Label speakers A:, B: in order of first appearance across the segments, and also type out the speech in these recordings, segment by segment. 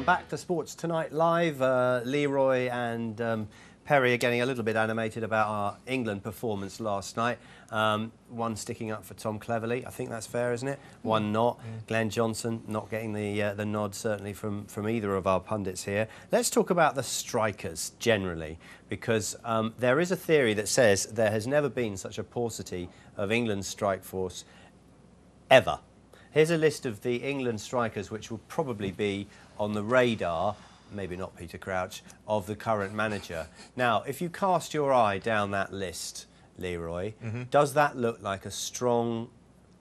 A: Welcome back to Sports Tonight Live. Leroy and Perry are getting a little bit animated about our England performance last night. One sticking up for Tom Cleverley. I think that's fair, isn't it? One not. Glenn Johnson not getting the nod, certainly from either of our pundits here. Let's talk about the strikers generally, because there is a theory that says there has never been such a paucity of England's strike force ever. Here's a list of the England strikers which will probably be on the radar, maybe not Peter Crouch, of the current manager. Now, if you cast your eye down that list, Leroy, does that look like a strong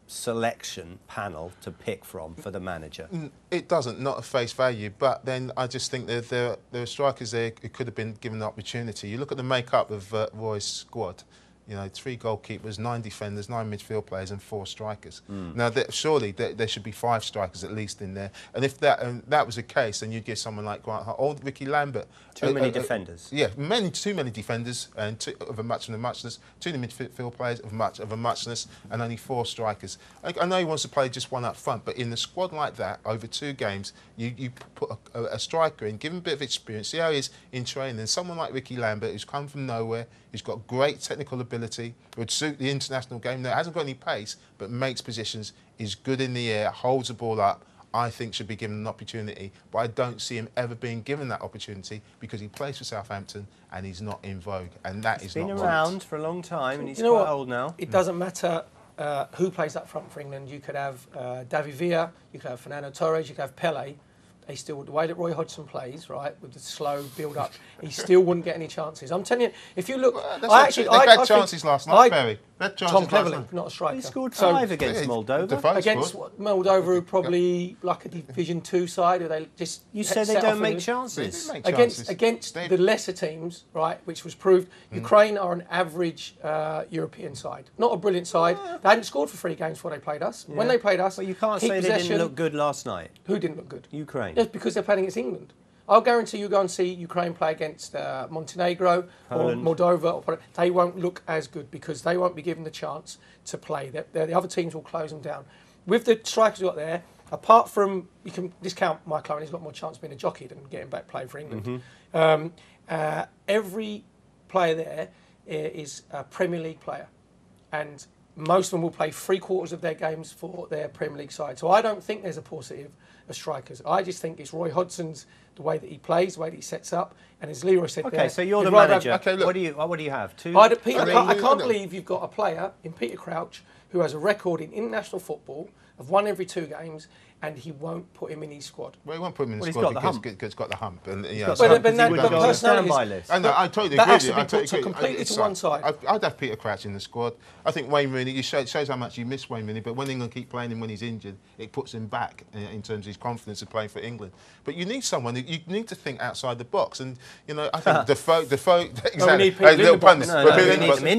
A: selection panel to pick from for the manager?
B: It doesn't, not at face value, but then I just think that there are strikers there who could have been given the opportunity. You look at the makeup of Roy's squad. You know, 3 goalkeepers, 9 defenders, 9 midfield players and 4 strikers. Now, surely there should be 5 strikers at least in there. And if that was the case, then you'd give someone like Grant or Ricky Lambert.
A: Too many defenders.
B: Yeah, too many defenders and of a much of a muchness. 2 midfield players of a muchness, and only 4 strikers. I know he wants to play just one up front, but in a squad like that, over 2 games, you put a striker in, give him a bit of experience, see how he is in training. And someone like Ricky Lambert, who's come from nowhere, who's got great technical ability, would suit the international game. That hasn't got any pace, but makes positions, is good in the air, holds the ball up. I think should be given an opportunity, but I don't see him ever being given that opportunity because he plays for Southampton and he's not in vogue, and that is not right.
A: He's been around for a long time and he's quite old now.
C: It doesn't matter who plays up front for England. You could have David Villa, you could have Fernando Torres, you could have Pele. They still, the way that Roy Hodgson plays, right, with the slow build-up, he still wouldn't get any chances. I'm telling you, if you look...
B: They had chances last night, Barry.
C: Tom Cleverley, not a striker.
A: He scored 5 against Moldova.
C: Against Moldova, who probably like a Division 2 side, who they just...
A: You said they don't make chances.
C: Against the lesser teams, right, which was proved, Ukraine are an average European side. Not a brilliant side. They hadn't scored for 3 games before they played us. When they played us...
A: But you can't say they didn't look good last night.
C: Who didn't look good?
A: Ukraine.
C: Yes, because they're playing against England. I'll guarantee you go and see Ukraine play against Montenegro
A: Poland.
C: or Moldova. Or they won't look as good because they won't be given the chance to play. The other teams will close them down. With the strikers we've got there, apart from, you can discount Michael Owen, he's got more chance of being a jockey than getting back playing for England. Every player there is a Premier League player. And most of them will play 3/4 of their games for their Premier League side. So I don't think there's a paucity of strikers. I just think it's Roy Hodgson's, the way that he plays, the way that he sets up, and as Leroy said,
A: okay, so you're the manager. What do you have? 2?
C: I can't believe you've got a player in Peter Crouch who has a record in international football of 1 every 2 games, and he won't put him in his squad.
B: Well, he won't put him in the squad because he's got the hump. And, you know,
C: but personalities,
A: list.
B: I totally agree.
C: That has to be put completely to one side.
B: I'd have Peter Crouch in the squad. I think Wayne Rooney, it shows how much you miss Wayne Rooney, but when England keep playing him when he's injured, it puts him back in terms of his confidence of playing for England. But you need someone, you need to think outside the box. And, you know, I think Defoe, exactly.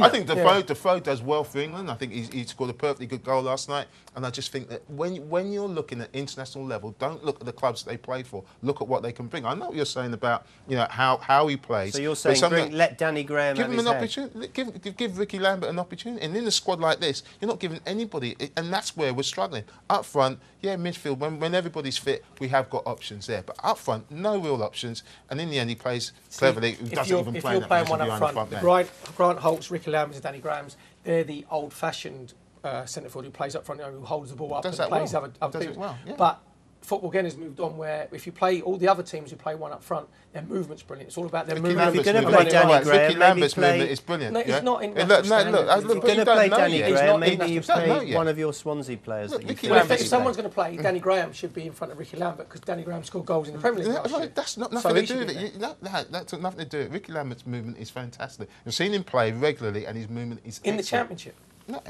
B: I think Defoe does well for England. I think he scored a perfectly good goal last night. And I just think that when you're looking at international level, don't look at the clubs they play for. Look at what they can bring. I know what you're saying about, you know, how he plays.
A: So you're saying let Danny Graham
B: give him an opportunity. Give Ricky Lambert an opportunity. And in a squad like this, you're not giving anybody, and that's where we're struggling. Up front, yeah, midfield. When everybody's fit, we have got options there. But up front, no real options. And in the end, he plays cleverly. Doesn't even play. If you're playing one up front,
C: Grant Holt's, Ricky Lambert, and Danny Graham's, they're the old-fashioned centre forward who plays up front, who holds the ball up and plays other people.
B: Well, yeah.
C: But football again has moved on where if you play all the other teams who play one up front, their movement's brilliant. It's all about their movement.
A: If you're going to play Danny Graham,
B: Ricky Lambert's movement is brilliant.
C: No, it's not in.
A: If you're going to play Danny Graham, maybe you play one of your Swansea players.
C: If someone's going to play, Danny Graham should be in front of Ricky Lambert because Danny Graham scored goals in the Premier League last year.
B: That's not nothing to do with it. That's nothing to do with it. Ricky Lambert's movement is fantastic. I've seen him play regularly, and his movement is
C: in the Championship.
B: No,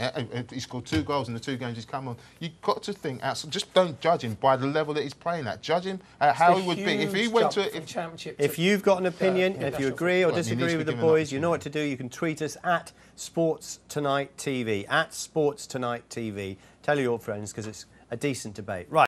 B: he scored 2 goals in the 2 games he's come on. You've got to think outside. Just don't judge him by the level that he's playing at. Judge him at how he would be if he went to
C: Championship.
A: If you've got an opinion, if you agree or disagree with the boys, you know what to do. You can tweet us at Sports Tonight TV. At Sports Tonight TV. Tell your friends because it's a decent debate. Right.